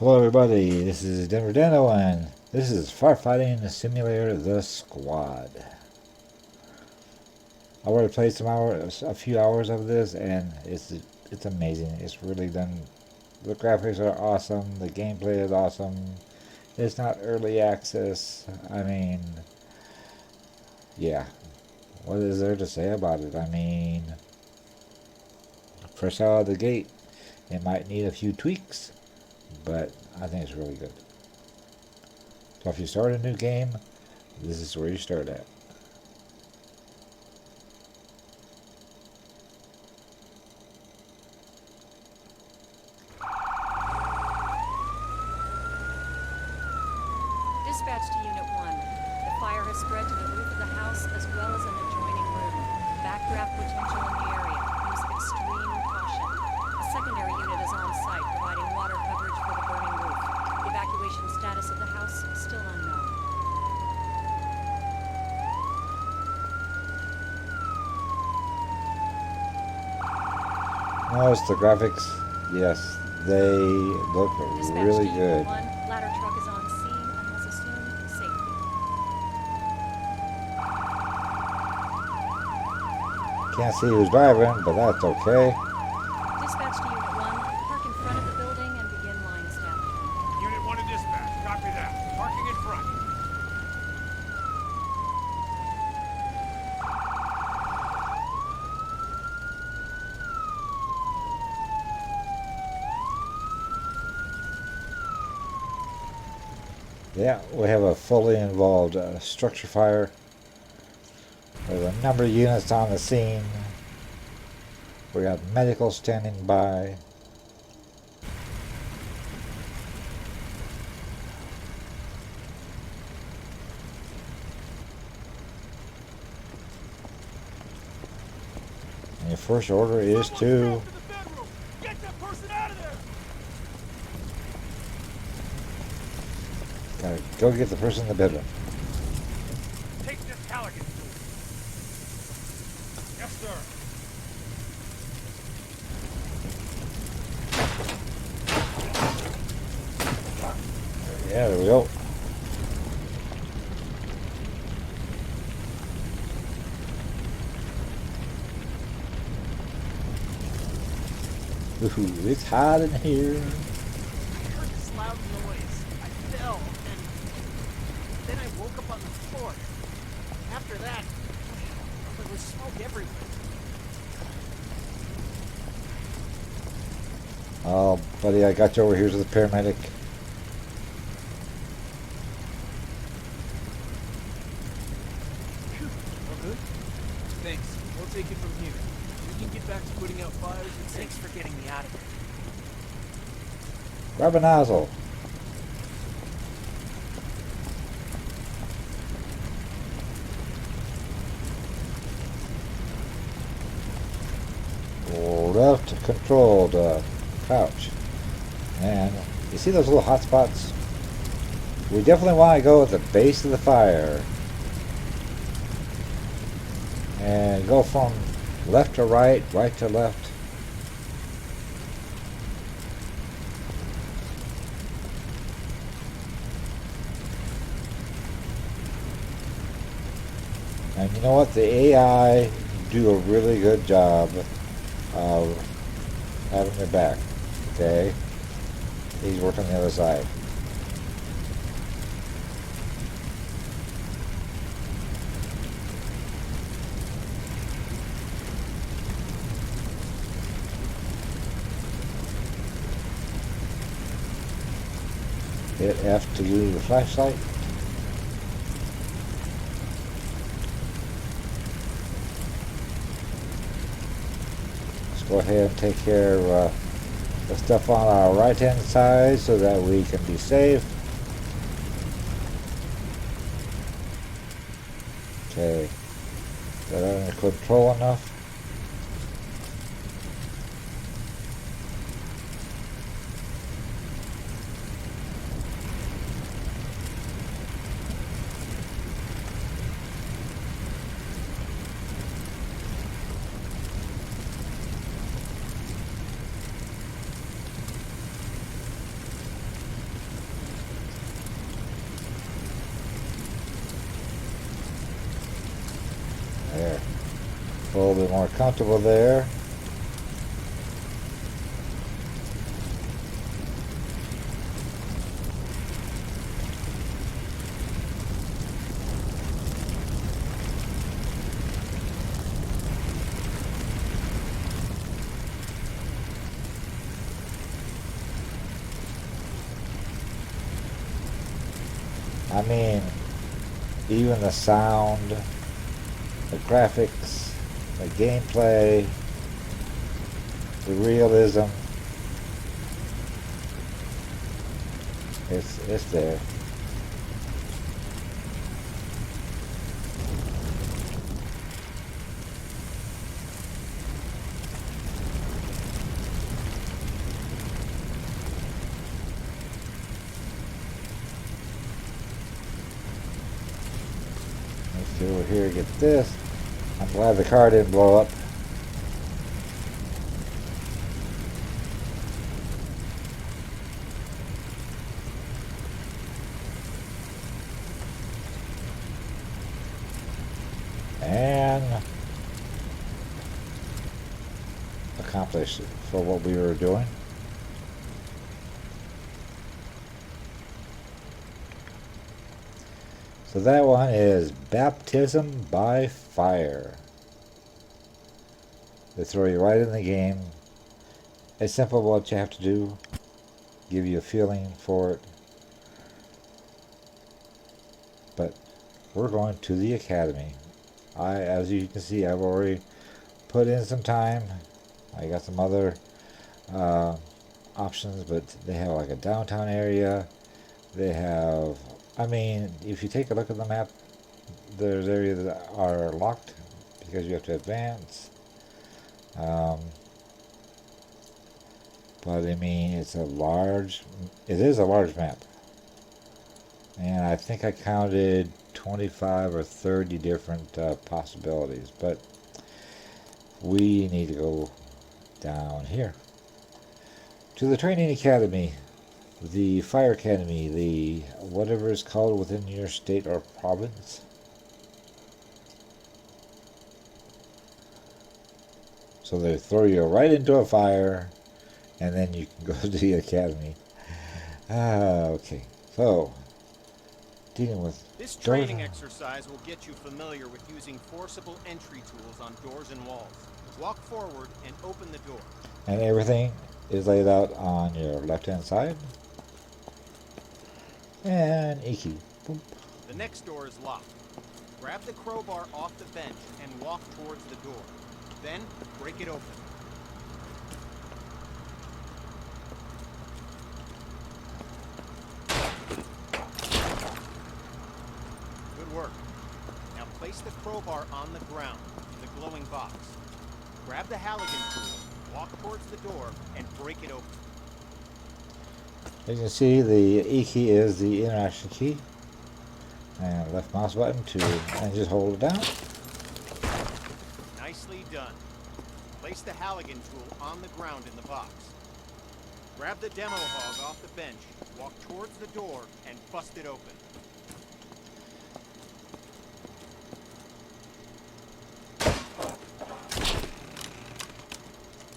Hello everybody, this is Denver Dano and this is Firefighting Simulator The Squad. I already played a few hours of this and it's amazing. It's really done. The graphics are awesome, the gameplay is awesome. It's not early access. I mean, yeah, what is there to say about it? I mean, fresh out of the gate, it might need a few tweaks, but I think it's really good. So if you start a new game, this is where you start at. Dispatch to Unit 1. The fire has spread to the roof of the house as well as an adjoining room. Backdraft potential in the area. Use extreme caution. A secondary unit is on site providing water coverage for the burning roof. The evacuation status of the house still unknown. Notice the graphics, yes, they look Dispatch really to good. Unit 1. Ladder truck is on scene and has assumed safety. Can't see who's driving, but that's okay. Dispatch to Unit 1. Park in front of the building and begin line establishment. Unit 1 to dispatch. Copy that. Parking in front. Yeah, we have a fully involved structure fire. There's a number of units on the scene. We got medical standing by. And your first order is to Get that person out of there! gotta go get the person in the bedroom. Take this Callaghan to him. Yes, sir. Yeah, there we go. Ooh, it's hot in here. I heard this loud noise. I fell, and then I woke up on the floor. After that, there was smoke everywhere. Oh, buddy, I got you over here to the paramedic. All good? Thanks. We'll take it from here. We can get back to putting out fires, and thanks for getting me out of there. Grab a nozzle. Left controlled crouch. And you see those little hot spots? We definitely want to go at the base of the fire. And go from left to right, right to left. And you know what? The AI do a really good job of having your back. Okay? He's working the other side. Hit F to use the flashlight. Let's go ahead and take care of the stuff on our right hand side so that we can be safe. Okay. Is that under control enough? little bit more comfortable there. I mean, even the sound, the graphics, the gameplay, the realism, it's there. Let's see over here, get this. I'm glad the car didn't blow up. And accomplished for what we were doing. So that one is Baptism by Fire. They throw you right in the game. It's simple what you have to do. Give you a feeling for it. But we're going to the academy. As you can see, I've already put in some time. I got some other options, but they have like a downtown area. They have, I mean, if you take a look at the map, there's areas that are locked because you have to advance. But I mean, it is a large map. And I think I counted 25 or 30 different possibilities, but we need to go down here to the training academy, the fire academy, the whatever is called within your state or province. So they throw you right into a fire and then you can go to the academy. Okay, so dealing with This doors. training exercise will get you familiar with using forcible entry tools on doors and walls. Walk forward and open the door. And everything is laid out on your left hand side. And Iki. Boop. The next door is locked. Grab the crowbar off the bench and walk towards the door. Then, break it open. Good work. Now place the crowbar on the ground, in the glowing box. Grab the Halligan tool, walk towards the door, and break it open. As you can see, the E key is the interaction key. And left mouse button and just hold it down. Nicely done. Place the Halligan tool on the ground in the box. Grab the demo hog off the bench, walk towards the door, and bust it open.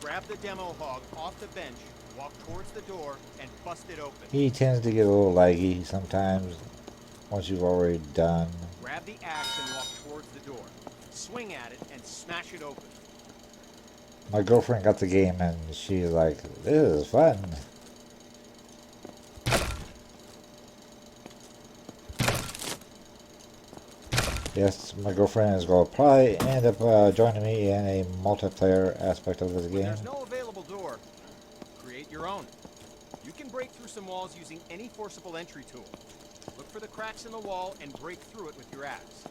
Grab the demo hog off the bench, walk towards the door, and bust it open. He tends to get a little laggy sometimes once you've already done. Grab the axe and walk towards the door. Swing at it and smash it open. My girlfriend got the game and she's like, this is fun. Yes, my girlfriend is going to probably end up joining me in a multiplayer aspect of this When game. there's no available door, create your own. You can break through some walls using any forcible entry tool. Look for the cracks in the wall and break through it with your axe.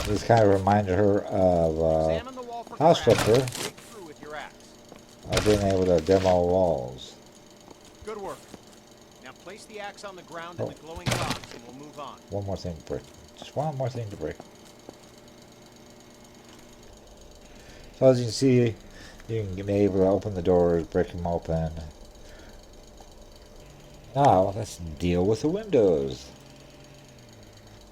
This kind of reminded her of Examine the wall for House cracks Flipper. and break through with your axe. Being able to demo walls. Good work. Now place the axe on the ground in the glowing box and we'll move on. One more thing to break. Just one more thing to break. So as you can see, you can be able to open the doors, break them open. Now let's deal with the windows.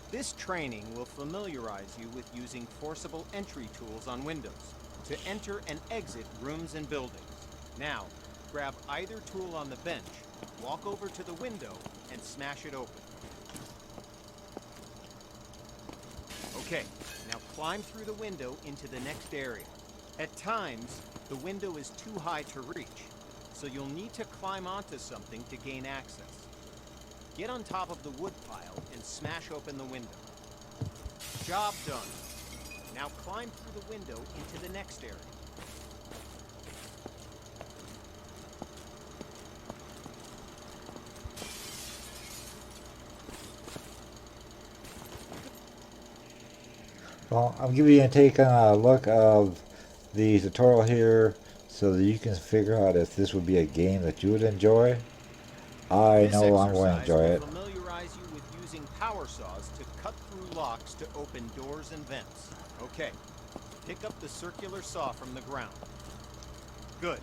This training will familiarize you with using forcible entry tools on windows to enter and exit rooms and buildings. Now, grab either tool on the bench, walk over to the window, and smash it open. Okay, now climb through the window into the next area. At times, the window is too high to reach, so you'll need to climb onto something to gain access. Get on top of the wood pile and smash open the window. Job done. Now climb through the window into the next area. Well, I'm giving you a take on a look of the tutorial here so that you can figure out if this would be a game that you would enjoy. I This know I'm going to exercise enjoy will it. familiarize you with using power saws to cut through locks to open doors and vents. Okay, pick up the circular saw from the ground. Good.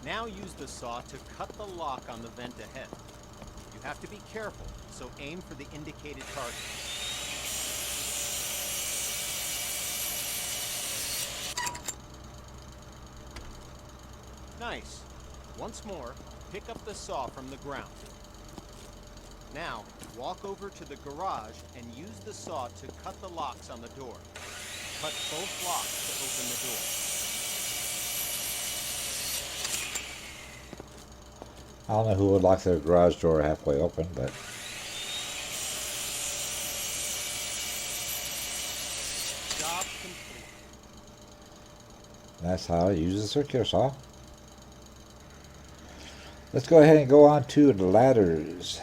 Now use the saw to cut the lock on the vent ahead. You have to be careful, so aim for the indicated target. Nice. Once more, pick up the saw from the ground. Now, walk over to the garage and use the saw to cut the locks on the door. Cut both locks to open the door. I don't know who would lock their garage door halfway open, but Job complete. that's how I use the circular saw. Let's go ahead and go on to the ladders.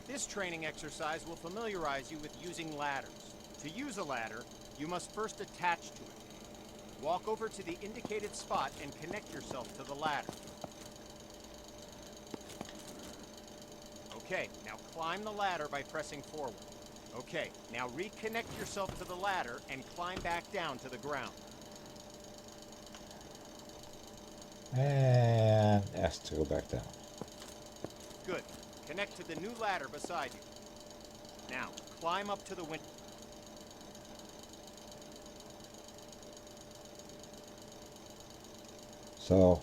This training exercise will familiarize you with using ladders. To use a ladder, you must first attach to it. Walk over to the indicated spot and connect yourself to the ladder. Okay, now climb the ladder by pressing forward. Okay, now reconnect yourself to the ladder and climb back down to the ground. And S to go back down. Good. Connect to the new ladder beside you. Now, climb up to the window. So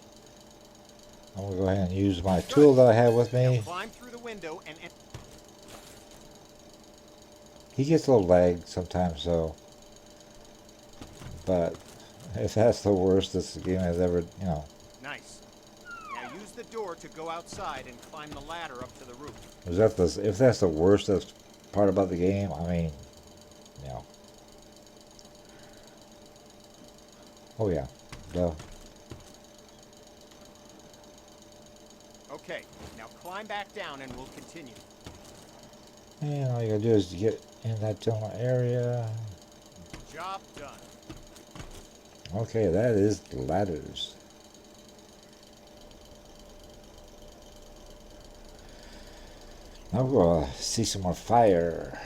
I'm going to go ahead and use my tool that I have with Now me. climb through the window and He gets a little lag sometimes, so. But if that's the worst this game has ever, nice. Now use the door to go outside and climb the ladder up to the roof. if that's the worst that's part about the game, I mean, Oh yeah, duh. Okay, now climb back down and we'll continue. And all you gotta do is get in that general area. Job done. Okay, that is the ladders. Now we're gonna see some more fire.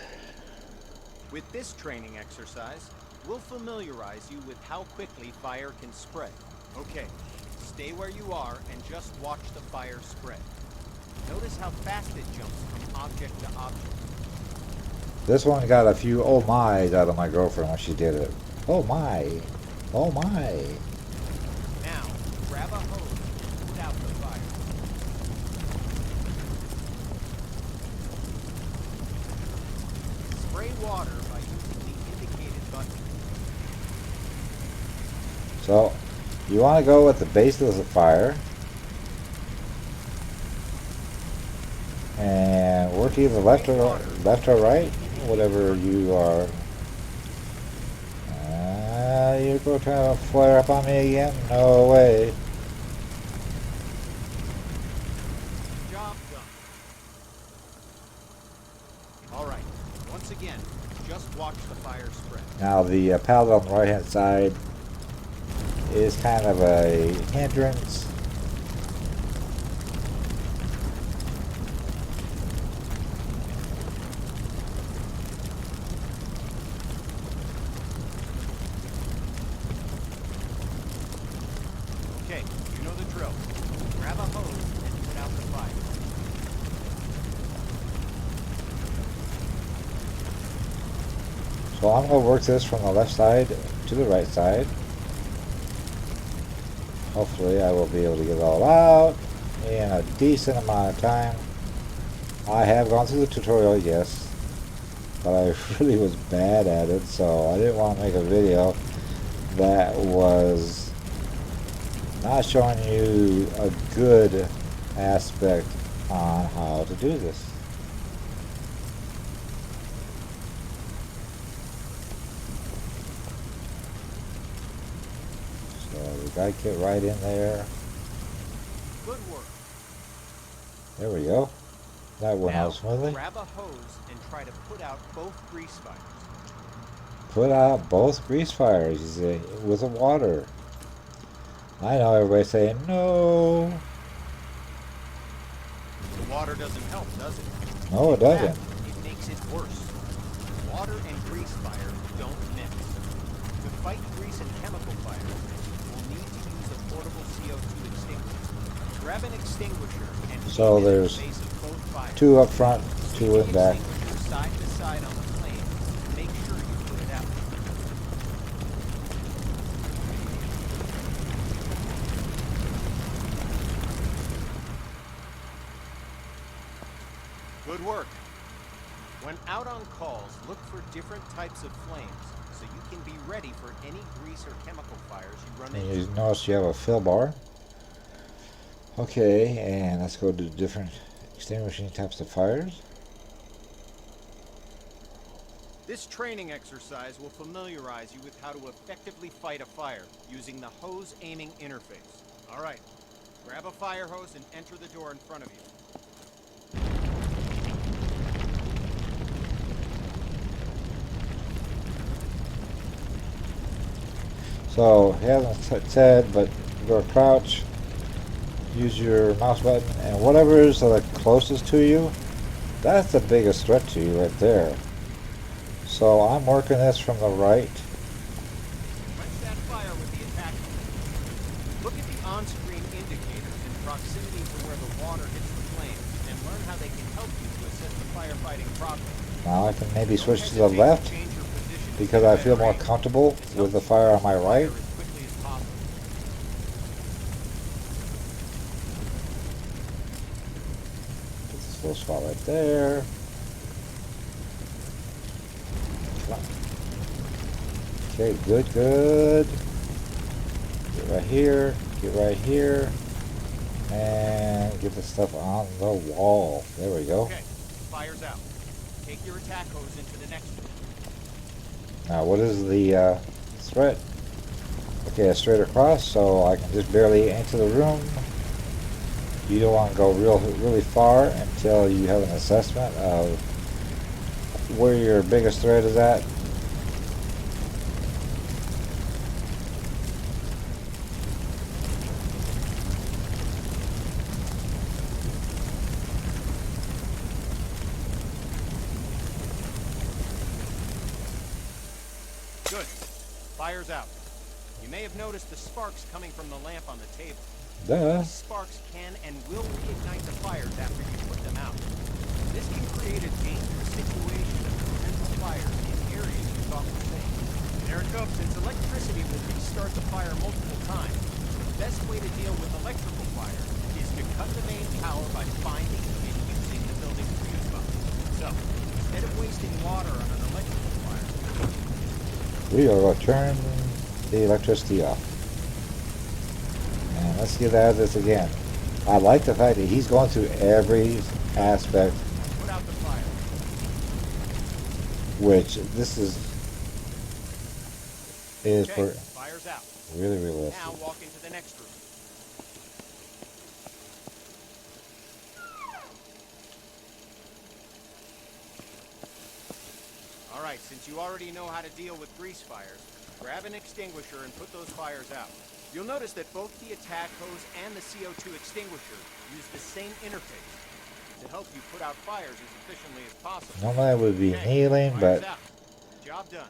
With this training exercise, we'll familiarize you with how quickly fire can spread. Okay, stay where you are and just watch the fire spread. Notice how fast it jumps from object to object. This one got a few oh my's out of my girlfriend when she did it. Oh my. Oh my. Now, grab a hose and put out the fire. Spray water by using the indicated button. So, you want to go with the base of the fire. And work either left or right, whatever you are. You're going to try to flare up on me again? No way. Job done. Alright, once again, just watch the fire spread. Now the pallet on the right hand side is kind of a hindrance. Okay, you know the drill. Grab a hose and put out the fire. So I'm going to work this from the left side to the right side. Hopefully I will be able to get it all out in a decent amount of time. I have gone through the tutorial, yes, but I really was bad at it, so I didn't want to make a video that was not showing you a good aspect on how to do this. So we gotta get right in there. Good work. There we go. That went Now, out smoothly. grab a hose and try to put out both grease fires. Put out both grease fires, you see, with the water. I know everybody's saying no. The water doesn't help, does it? No, it In fact, doesn't. it makes it worse. Water and grease fire don't mix. To fight grease and chemical fires, we'll need to use a portable CO2 extinguisher. Grab an extinguisher and So aim it at the there's base of both fires. 2 up front, 2 Stick in the back. extinguisher side to side on the flame and make sure you put it out. Good work. When out on calls, look for different types of flames so you can be ready for any grease or chemical fires you run And into. you notice you have a fill bar. Okay, and let's go to different extinguishing types of fires. This training exercise will familiarize you with how to effectively fight a fire using the hose aiming interface. All right, grab a fire hose and enter the door in front of you. So, it hasn't said, but you go to crouch, use your mouse button, and whatever is the closest to you, that's the biggest threat to you right there. So I'm working this from the right. Quench that fire with the attack hose. Look at the on-screen indicators in proximity to where the water hits the flame and learn how they can help you to assess the firefighting progress. Now I can maybe Don't switch to the hesitate left change your position to because get I feel better more aim. comfortable This with the helps you fire on finish my the right. fire as quickly as possible. Put this little spot right there. Okay, good, good. Get right here, get right here, and get the stuff on the wall. There we go. Okay, fire's out. Take your attack hose into the next room. Now what is the threat? Okay, it's straight across, so I can just barely enter the room. You don't want to go really far until you have an assessment of where your biggest threat is at. Good. Fire's out. You may have noticed the sparks coming from the lamp on the table. Duh. These sparks can and will reignite the fires after you put them out. This can create a dangerous situation of potential fires in areas you thought were safe. There it goes. Since electricity will restart the fire multiple times, the best way to deal with electrical fires is to cut the main power by finding and using the building's fuse box. So, instead of wasting water on an electrical fire, We are going to turn the electricity off. And let's get out of this again. I like the fact that he's going through every aspect, put out the fire. which this is Okay, for fire's out. really realistic. Now walk into the next room. Alright, since you already know how to deal with grease fires, grab an extinguisher and put those fires out. You'll notice that both the attack hose and the CO2 extinguisher use the same interface to help you put out fires as efficiently as possible. Normally I would be Okay, kneeling, fire's but out. Job done.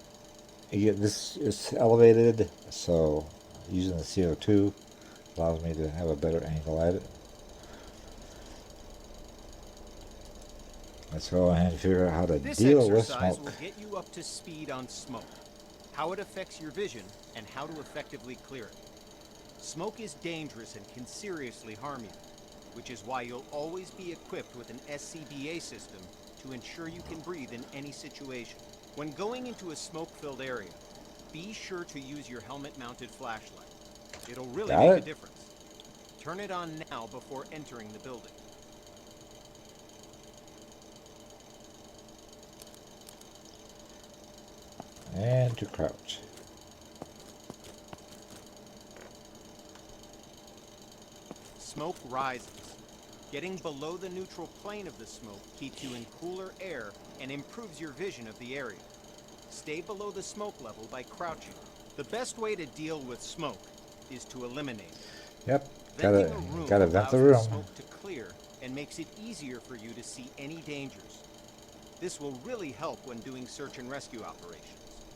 this is elevated, so using the CO2 allows me to have a better angle at it. Let's go ahead and figure out how to This deal with exercise smoke. will get you up to speed on smoke, how it affects your vision, and how to effectively clear it. Smoke is dangerous and can seriously harm you, which is why you'll always be equipped with an SCBA system to ensure you can breathe in any situation. When going into a smoke-filled area, be sure to use your helmet-mounted flashlight. It'll really Got make it. a difference. Turn it on now before entering the building. And to crouch. Smoke rises. Getting below the neutral plane of the smoke keeps you in cooler air and improves your vision of the area. Stay below the smoke level by crouching. The best way to deal with smoke is to eliminate it. Yep. Venting Gotta a room vent allows the the room. smoke to clear and makes it easier for you to see any dangers. This will really help when doing search and rescue operations.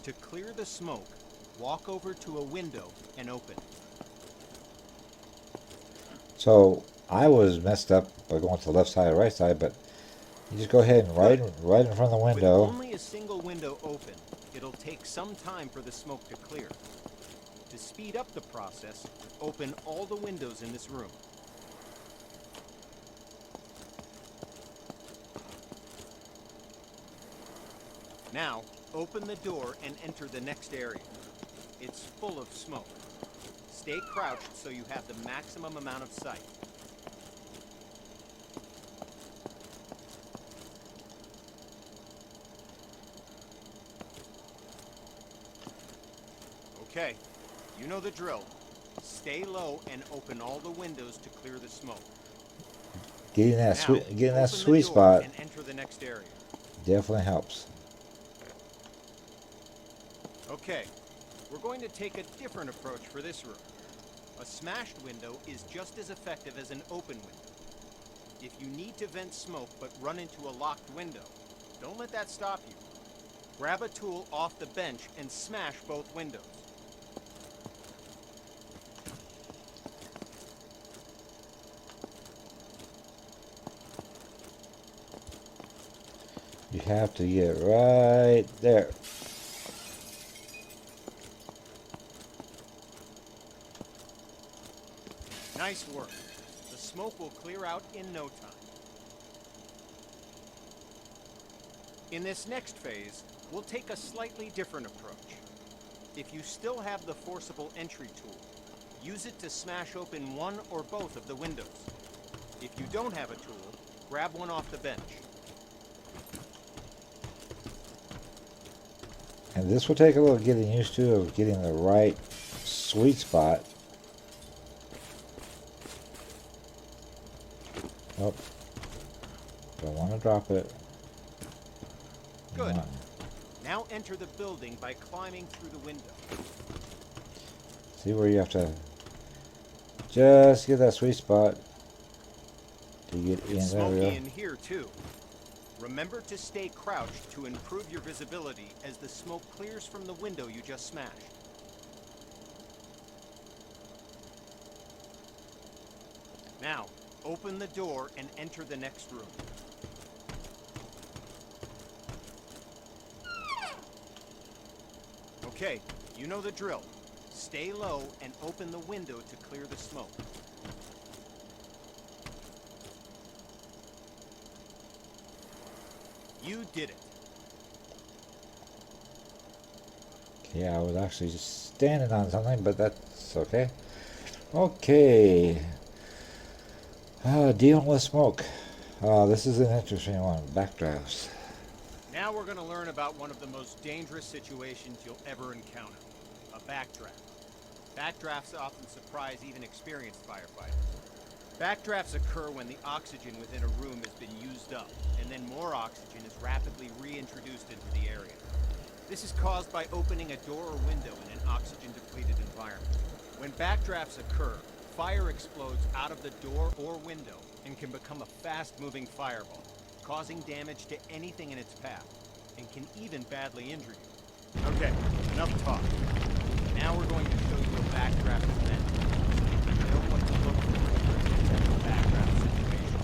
To clear the smoke, walk over to a window and open it. So I was messed up by going to the left side or right side, but you just go ahead and right in front of the With window. only a single window open, it'll take some time for the smoke to clear. To speed up the process, open all the windows in this room. Now, open the door and enter the next area. It's full of smoke. Stay crouched so you have the maximum amount of sight. Okay, you know the drill. Stay low and open all the windows to clear the smoke. Getting that Now, sweet, getting that open the sweet door spot and enter the next area. definitely helps. Okay, we're going to take a different approach for this room. A smashed window is just as effective as an open window. If you need to vent smoke but run into a locked window, don't let that stop you. Grab a tool off the bench and smash both windows. You have to get right there. Nice work. The smoke will clear out in no time. In this next phase, we'll take a slightly different approach. If you still have the Forcible Entry tool, use it to smash open one or both of the windows. If you don't have a tool, grab one off the bench. And this will take a little getting used to of getting the right sweet spot. Oh, don't want to drop it. Good. No. Now enter the building by climbing through the window. See where you have to just get that sweet spot to get in. It's There we smoky go. in here too. Remember to stay crouched to improve your visibility as the smoke clears from the window you just smashed. Now, open the door and enter the next room. Okay, you know the drill. Stay low and open the window to clear the smoke. You did it. Yeah, I was actually just standing on something, but that's okay. Okay. Dealing with smoke. This is an interesting one. Backdrafts. Now we're going to learn about one of the most dangerous situations you'll ever encounter. A backdraft. Backdrafts often surprise even experienced firefighters. Backdrafts occur when the oxygen within a room has been used up, and then more oxygen is rapidly reintroduced into the area. This is caused by opening a door or window in an oxygen-depleted environment. When backdrafts occur, fire explodes out of the door or window and can become a fast-moving fireball, causing damage to anything in its path, and can even badly injure you. Okay, enough talk. Now we're going to show you a backdraft event, so you can know what to look for in a backdraft situation.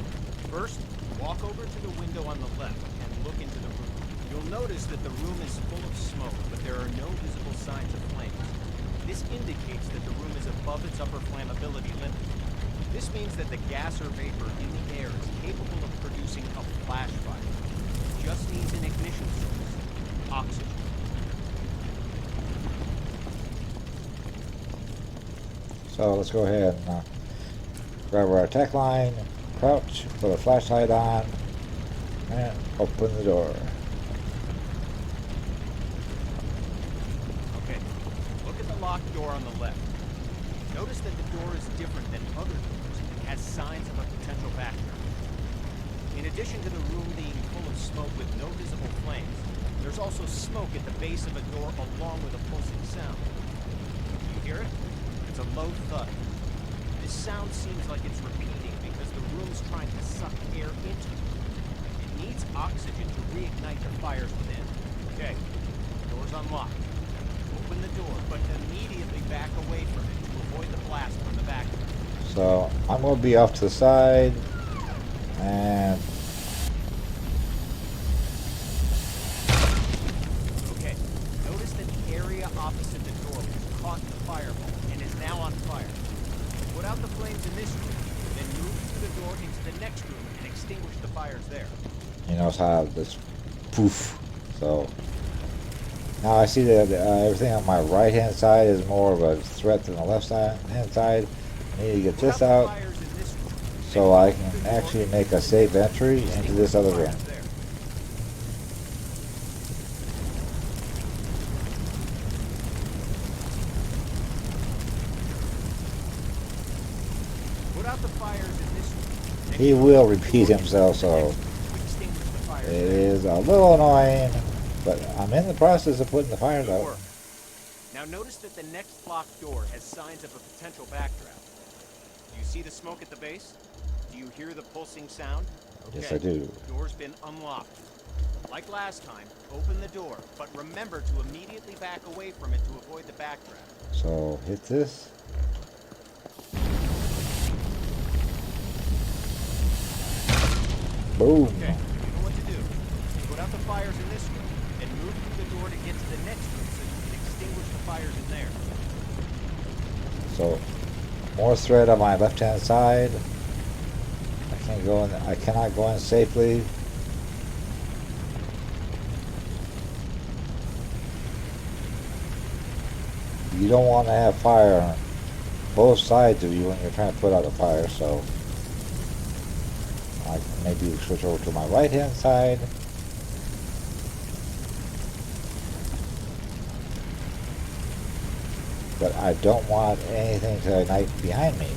First, Walk over to the window on the left and look into the room. You'll notice that the room is full of smoke, but there are no visible signs of flames. This indicates that the room is above its upper flammability limit. This means that the gas or vapor in the air is capable of producing a flash fire. It just needs an ignition source: oxygen. So let's go ahead and grab our attack line, crouch, put a flashlight on, and open the door. Okay, look at the locked door on the left. Notice that the door is different than other doors and has signs of a potential backdraft. In addition to the room being full of smoke with no visible flames, there's also smoke at the base of a door along with a pulsing sound. You hear it? It's a low thud. This sound seems like it's repeating because the room's trying to suck air into it. It needs oxygen to reignite the fires within. Okay, door's unlocked. Open the door, but immediately back away from it to avoid the blast from the back. So I'm going to be off to the side, and Okay, notice that the area opposite the door was caught in the fireball and is now on fire. Put out the flames in this room, then move through the door into the next room and extinguish the fires there. you notice how this poof. So now I see that everything on my right hand side is more of a threat than the left hand side. I need to get this Put out the fires in this room, so then I move can through the door actually make a safe entry into this other room. there. Put out the fires in this room. then He move will through the repeat door himself, into the so next room to extinguish the fires it there. is a little annoying, but I'm in the process of putting the fires Good out. work. Now notice that the next locked door has signs of a potential backdraft. Do you see the smoke at the base? Do you hear the pulsing sound? Yes, I do. Door's been unlocked. Like last time, open the door, but remember to immediately back away from it to avoid the backdraft. So hit this. Boom. Okay, you know what to do. Put out the fires in this room, and move through the door to get to the next room so you can extinguish the fires in there. So more threat on my left hand side. I can't go in. I cannot go in safely. You don't want to have fire on both sides of you when you're trying to put out a fire, so I can maybe switch over to my right hand side. But I don't want anything to ignite behind me.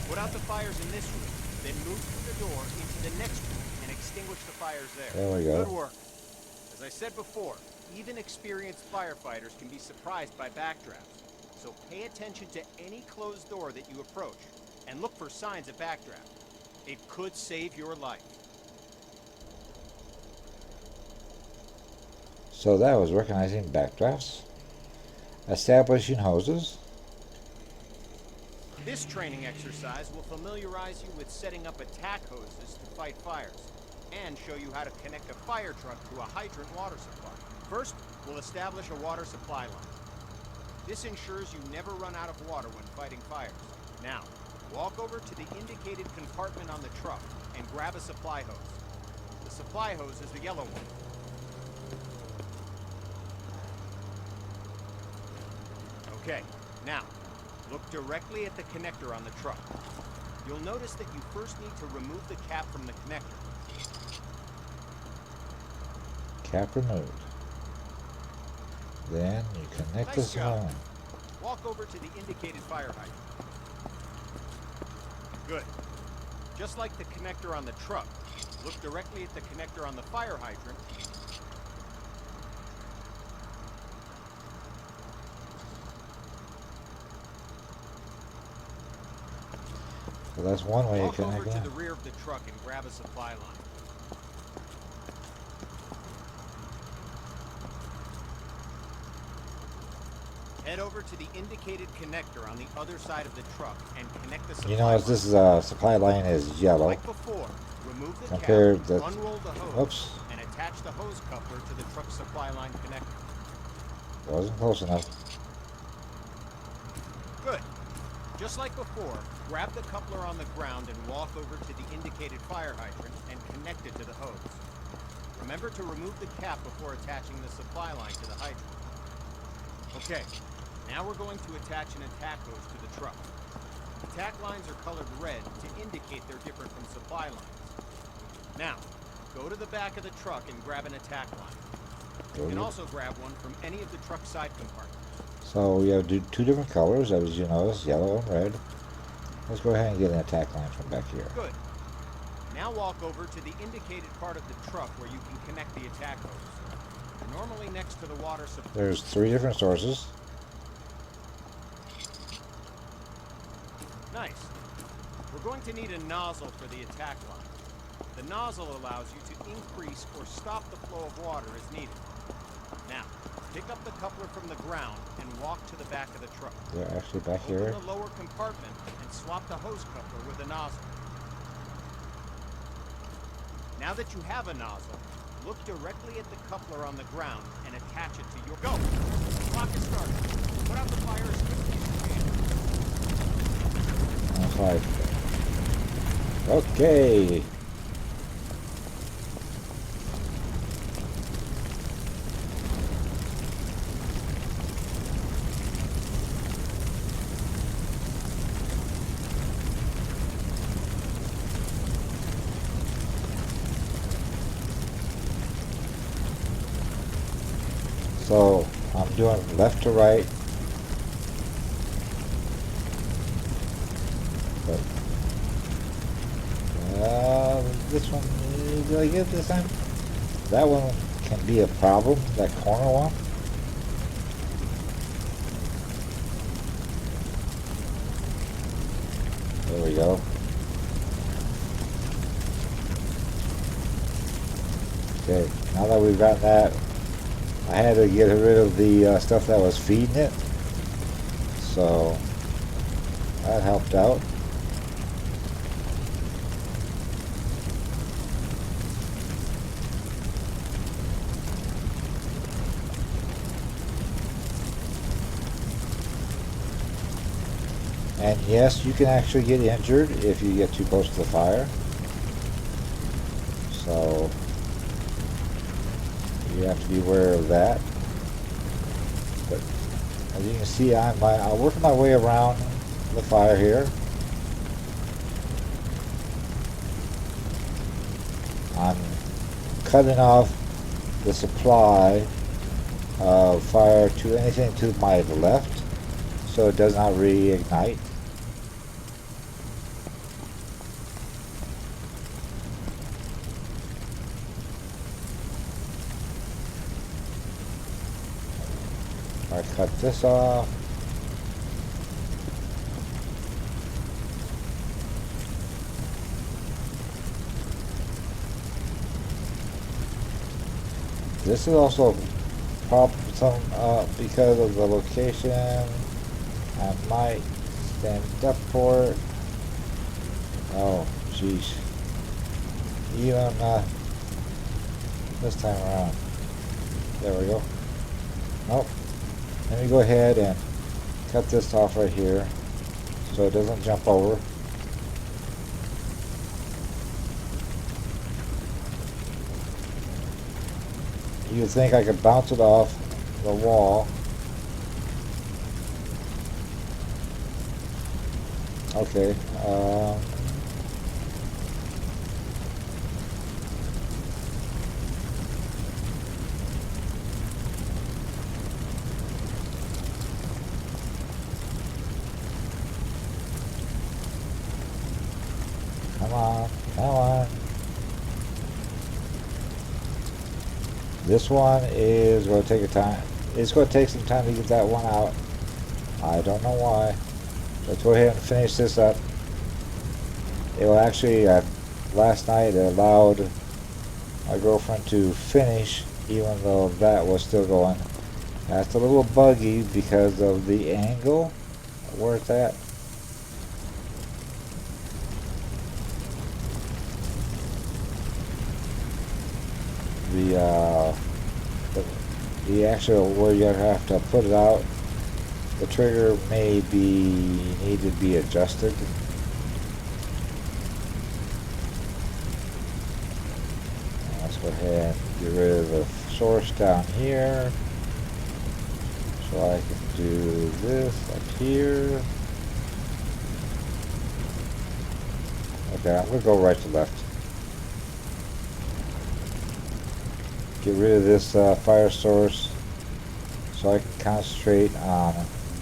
Put out the fires in this room, then move through the door into the next room and extinguish the fires there. There we go. Good work. As I said before, even experienced firefighters can be surprised by backdrafts. So pay attention to any closed door that you approach and look for signs of backdraft. It could save your life. So that was recognizing backdrafts, establishing hoses. This training exercise will familiarize you with setting up attack hoses to fight fires and show you how to connect a fire truck to a hydrant water supply. First, we'll establish a water supply line. This ensures you never run out of water when fighting fires. Now, walk over to the indicated compartment on the truck and grab a supply hose. The supply hose is the yellow one. Okay, now, look directly at the connector on the truck. You'll notice that you first need to remove the cap from the connector. Cap removed. Then you connect Nice this job. line. Walk over to the indicated fire hydrant. Good. Just like the connector on the truck, look directly at the connector on the fire hydrant. So that's one way you Walk over connect to it. the rear of the truck and grab a supply line. Head over to the indicated connector on the other side of the truck and connect the supply You notice line. this is supply line is yellow. Like before, remove the Compared cap, to- unroll the hose, Oops. and attach the hose coupler to the truck's supply line connector. Wasn't close enough. Good. Just like before, grab the coupler on the ground and walk over to the indicated fire hydrant and connect it to the hose. Remember to remove the cap before attaching the supply line to the hydrant. Okay, now we're going to attach an attack hose to the truck. Attack lines are colored red to indicate they're different from supply lines. Now, go to the back of the truck and grab an attack line. You can also grab one from any of the truck's side compartments. So we have two different colors, as you notice, yellow and red. Let's go ahead and get an attack line from back here. Good. Now walk over to the indicated part of the truck where you can connect the attack hose. They're normally next to the water supply. There's 3 different sources. Nice. We're going to need a nozzle for the attack line. The nozzle allows you to increase or stop the flow of water as needed. Now, pick up the coupler from the ground and walk to the back of the truck. They're actually back Open here. the lower compartment and swap the hose coupler with a nozzle. Now that you have a nozzle, look directly at the coupler on the ground and attach it to your... Go! The clock is started. Put out the fire as quickly as you can. That's right. Okay. So I'm doing left to right. But this one, did I get it this time? That one can be a problem, that corner one. There we go. Okay, now that we've got that, I had to get rid of the stuff that was feeding it, so that helped out. And yes, you can actually get injured if you get too close to the fire. So you have to be aware of that. But as you can see, I'm working my way around the fire here. I'm cutting off the supply of fire to anything to my left, so it does not reignite. I cut this off. This is also problem because of the location. I might stand up for it. Oh, jeez. Even this time around. There we go. Nope. Let me go ahead and cut this off right here so it doesn't jump over. You'd think I could bounce it off the wall. Okay. Come on, come on. This one is going to take a time. It's going to take some time to get that one out. I don't know why. Let's go ahead and finish this up. It will actually, last night it allowed my girlfriend to finish even though that was still going. That's a little buggy because of the angle where it's at. The the actual where you have to put it out, the trigger may need to be adjusted. Let's go ahead and get rid of the source down here. So I can do this up here. Okay, I'm going to go right to left. Get rid of this fire source so I can concentrate on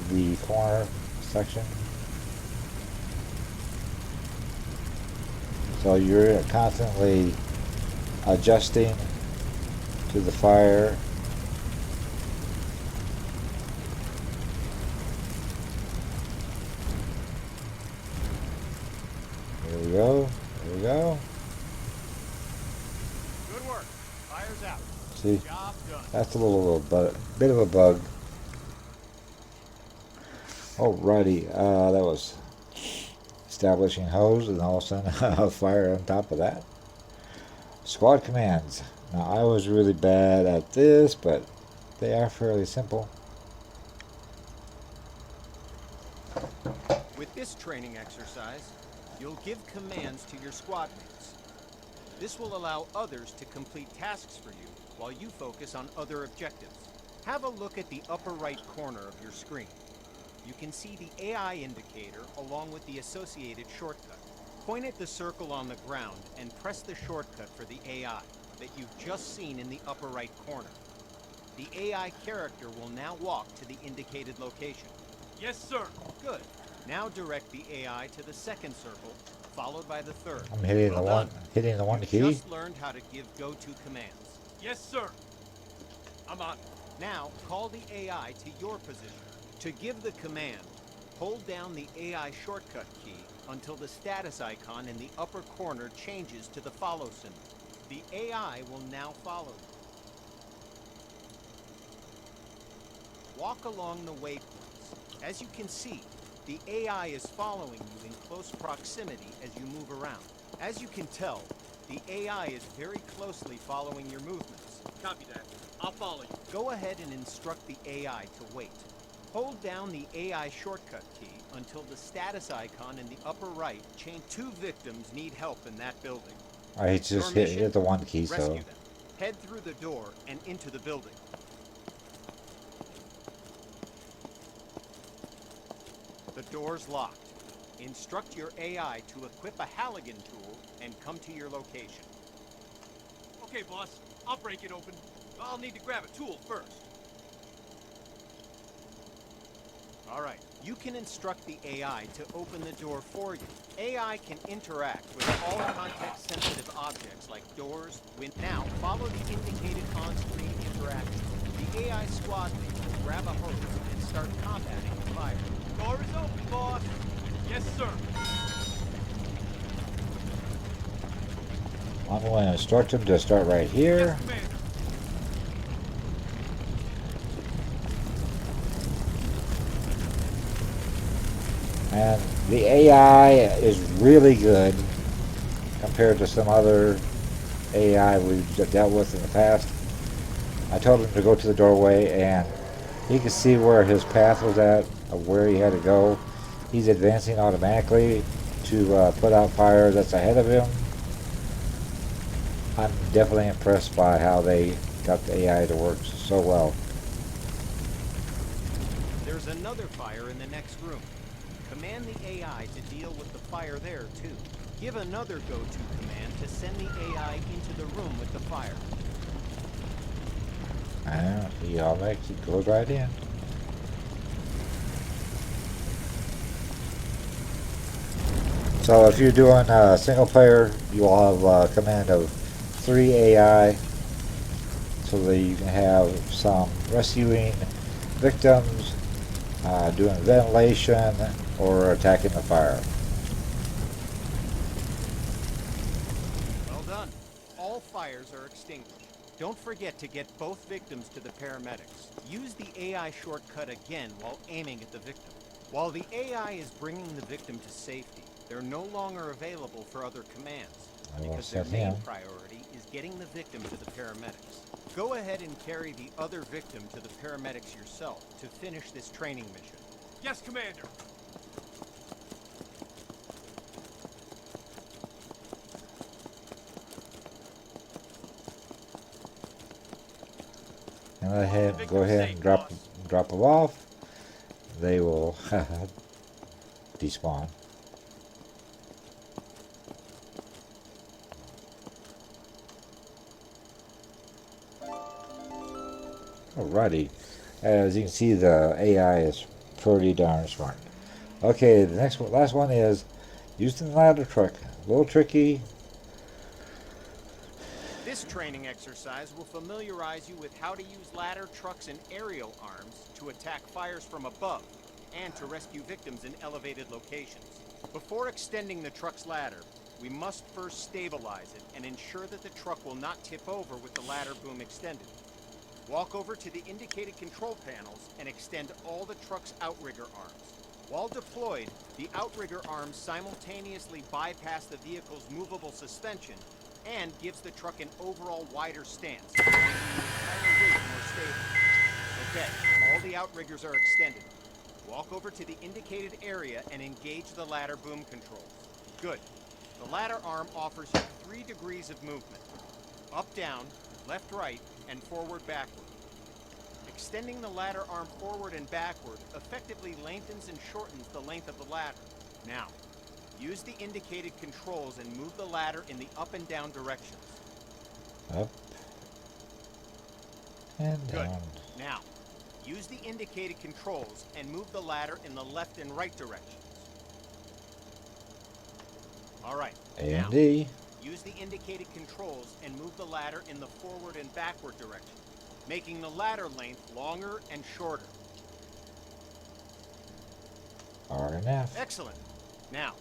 the corner section. So you're constantly adjusting to the fire. There we go. There we go. Good work. Fire's out. See, Job done. that's a bit of a bug. Alrighty, that was establishing hose, and all of a sudden a fire on top of that. Squad commands. Now I was really bad at this, but they are fairly simple. With this training exercise, you'll give commands to your squad mates. This will allow others to complete tasks for you while you focus on other objectives. Have a look at the upper right corner of your screen. You can see the AI indicator along with the associated shortcut. Point at the circle on the ground and press the shortcut for the AI that you've just seen in the upper right corner. The AI character will now walk to the indicated location. Yes, sir. Good. Now direct the AI to the second circle, followed by the third. I'm hitting Well the one You key. just learned how to give go-to commands. Yes, sir. I'm on. Now, call the AI to your position. To give the command, hold down the AI shortcut key until the status icon in the upper corner changes to the follow symbol. The AI will now follow you. Walk along the waypoints. As you can see, the AI is following you in close proximity as you move around. As you can tell, the AI is very closely following your movements. Copy that. I'll follow you. Go ahead and instruct the AI to wait. Hold down the AI shortcut key until the status icon in the upper right change. 2 victims need help in that building. I just Your hit mission? the one key, Rescue so them. Head through the door and into the building. The door's locked. Instruct your AI to equip a Halligan tool and come to your location. Okay, boss. I'll break it open. I'll need to grab a tool first. All right. You can instruct the AI to open the door for you. AI can interact with all context-sensitive objects like doors, Now, follow the indicated on-screen interaction. The AI squad mate will grab a hose and start combating the fire. Door is open, boss. Yes, sir. I'm going to instruct him to start right here. Yes, Commander. And the AI is really good compared to some other AI we've dealt with in the past. I told him to go to the doorway, and he could see where his path was at, of where he had to go. He's advancing automatically to put out fire that's ahead of him. I'm definitely impressed by how they got the AI to work so well. There's another fire in the next room. Command the AI to deal with the fire there, too. Give another go-to command to send the AI into the room with the fire. And he automatically goes right in. So if you're doing single player, you'll have command of 3 AI, so that you can have some rescuing victims, doing ventilation, or attacking the fire. Well done. All fires are extinguished. Don't forget to get both victims to the paramedics. Use the AI shortcut again while aiming at the victim. While the AI is bringing the victim to safety, they're no longer available for other commands, I will because their set main him. priority is getting the victim to the paramedics. Go ahead and carry the other victim to the paramedics yourself to finish this training mission. Yes, Commander. And The go victim's ahead safe, and boss. drop them off. They will despawn. Alrighty. As you can see, the AI is pretty darn smart. Okay, the last one is using the ladder truck. A little tricky. This training exercise will familiarize you with how to use ladder trucks and aerial arms to attack fires from above and to rescue victims in elevated locations. Before extending the truck's ladder, we must first stabilize it and ensure that the truck will not tip over with the ladder boom extended. Walk over to the indicated control panels and extend all the truck's outrigger arms. While deployed, the outrigger arms simultaneously bypass the vehicle's movable suspension and gives the truck an overall wider stance, making the entire weight more stable. Okay, all the outriggers are extended. Walk over to the indicated area and engage the ladder boom controls. Good. The ladder arm offers you 3 degrees of movement. Up, down, left, right, and forward, backward. Extending the ladder arm forward and backward effectively lengthens and shortens the length of the ladder. Now, use the indicated controls and move the ladder in the up and down directions. Up and Good. down. Now, use the indicated controls and move the ladder in the left and right directions. All right. A now, and D. use the indicated controls and move the ladder in the forward and backward direction, making the ladder length longer and shorter. R and F. Excellent. Now,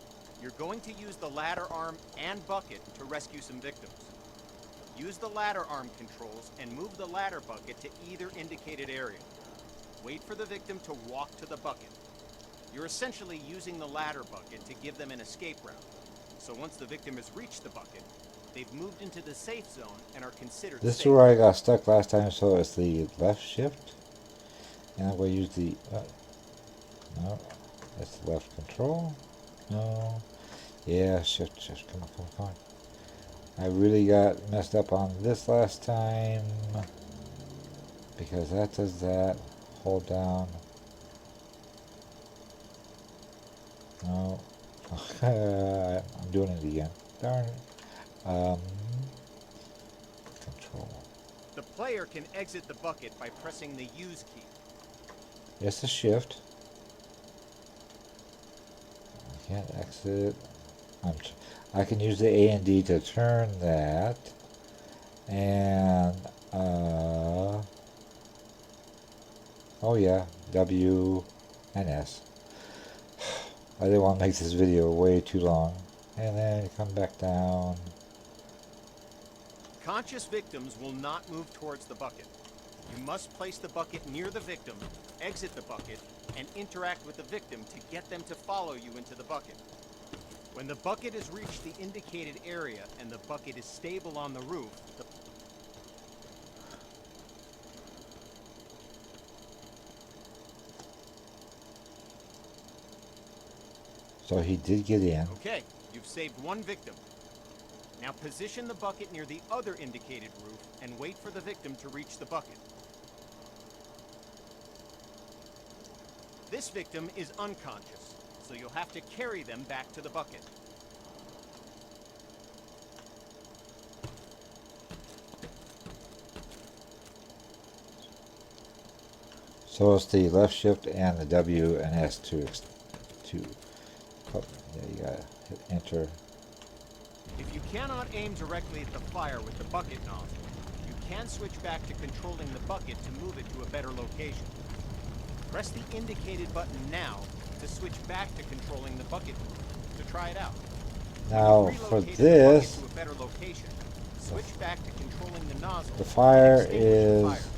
you're going to use the ladder arm and bucket to rescue some victims. Use the ladder arm controls and move the ladder bucket to either indicated area. Wait for the victim to walk to the bucket. You're essentially using the ladder bucket to give them an escape route. So once the victim has reached the bucket, they've moved into the safe zone and are considered This is safe. where I got stuck last time, so it's the left shift. And I'm going to use the... no, that's the left control. No. Yeah, shift. Come on. I really got messed up on this last time. Because that does that. Hold down. No. I'm doing it again. Darn it. Control. The player can exit the bucket by pressing the use key. It's a shift. I can't exit. I can use the A and D to turn that. And, oh yeah, W and S. I didn't want to make this video way too long. And then come back down. Conscious victims will not move towards the bucket. You must place the bucket near the victim, exit the bucket, and interact with the victim to get them to follow you into the bucket. When the bucket has reached the indicated area and the bucket is stable on the roof, So he did get in. okay, you've saved 1 victim. Now position the bucket near the other indicated roof and wait for the victim to reach the bucket. This victim is unconscious, so you'll have to carry them back to the bucket. So it's the left shift and the W and S to yeah, you gotta hit enter. If you cannot aim directly at the fire with the bucket nozzle, you can switch back to controlling the bucket to move it to a better location. Press the indicated button now to switch back to controlling the bucket to try it out. Now When you've for relocated the this, bucket to a better location, Switch back to controlling the nozzle. The fire and extinguish the is fires.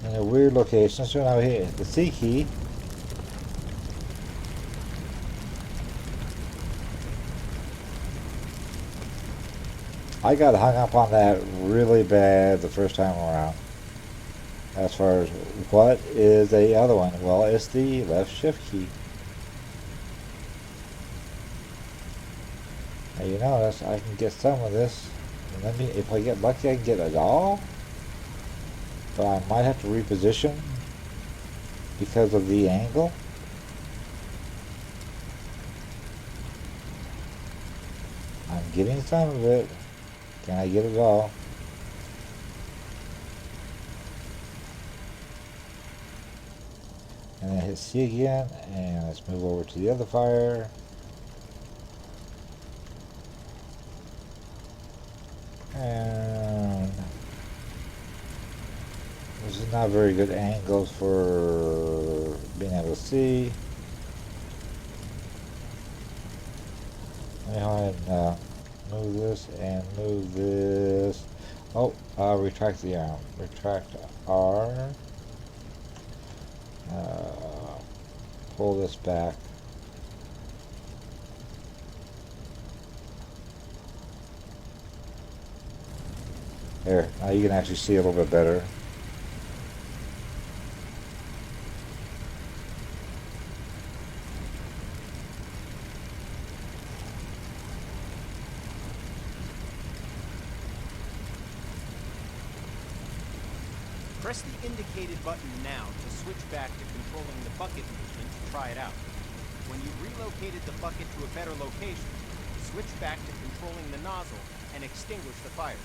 in a weird location. So now we hit the C key. I got hung up on that really bad the first time around. As far as what is the other one? Well, it's the left shift key. Now you notice I can get some of this. And let me, if I get lucky, I can get it all. But I might have to reposition because of the angle. I'm getting some of it. Can I get it all? And then hit C again, and let's move over to the other fire. And this is not very good angles for being able to see. Let me go ahead and move this and move this. Oh, retract the arm. Retract R. Pull this back. There, now you can actually see a little bit better. Press the indicated button now to switch back to controlling the bucket movement to try it out. When you've relocated the bucket to a better location, switch back to controlling the nozzle and extinguish the fires.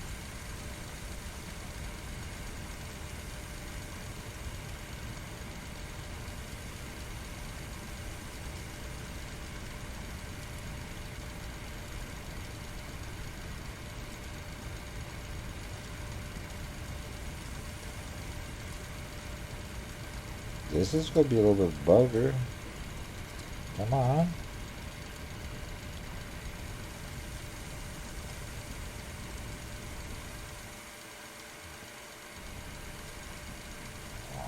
This is going to be a little bit bugger. Come on.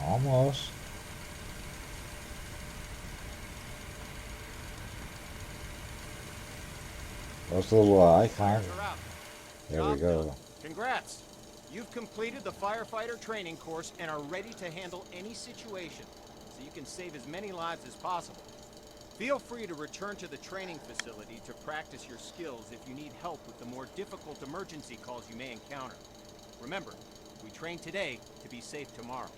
Almost. Those little icon. Fires are out. There we Job go. done. Congrats! You've completed the firefighter training course and are ready to handle any situation, so you can save as many lives as possible. Feel free to return to the training facility to practice your skills if you need help with the more difficult emergency calls you may encounter. Remember, we train today to be safe tomorrow.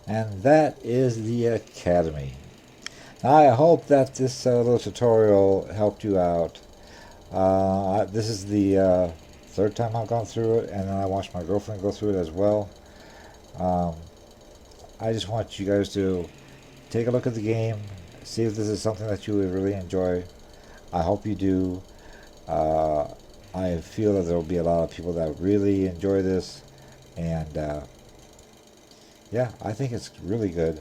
And that is the Academy. Now I hope that this little tutorial helped you out. This is the third time I've gone through it, and then I watched my girlfriend go through it as well. I just want you guys to take a look at the game, see if this is something that you would really enjoy. I hope you do. I feel that there will be a lot of people that really enjoy this, and yeah, I think it's really good,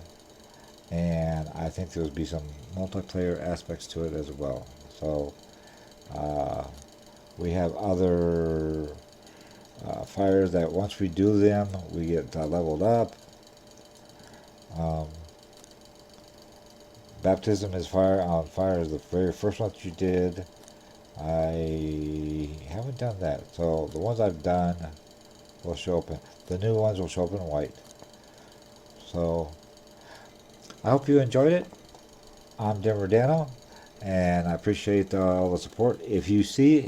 and I think there'll be some multiplayer aspects to it as well. So we have other fires that once we do them, we get leveled up. Baptism is fire on fire is the very first one that you did. I haven't done that, so the ones I've done will show up. The new ones will show up in white. So I hope you enjoyed it. I'm Denver Dano, and I appreciate all the support. If you see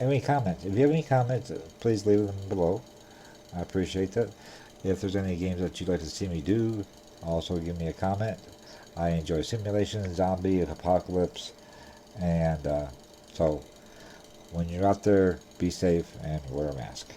any comments, if you have any comments, please leave them below. I appreciate that. If there's any games that you'd like to see me do, also give me a comment. I enjoy simulation, zombie, apocalypse, and so when you're out there, be safe and wear a mask.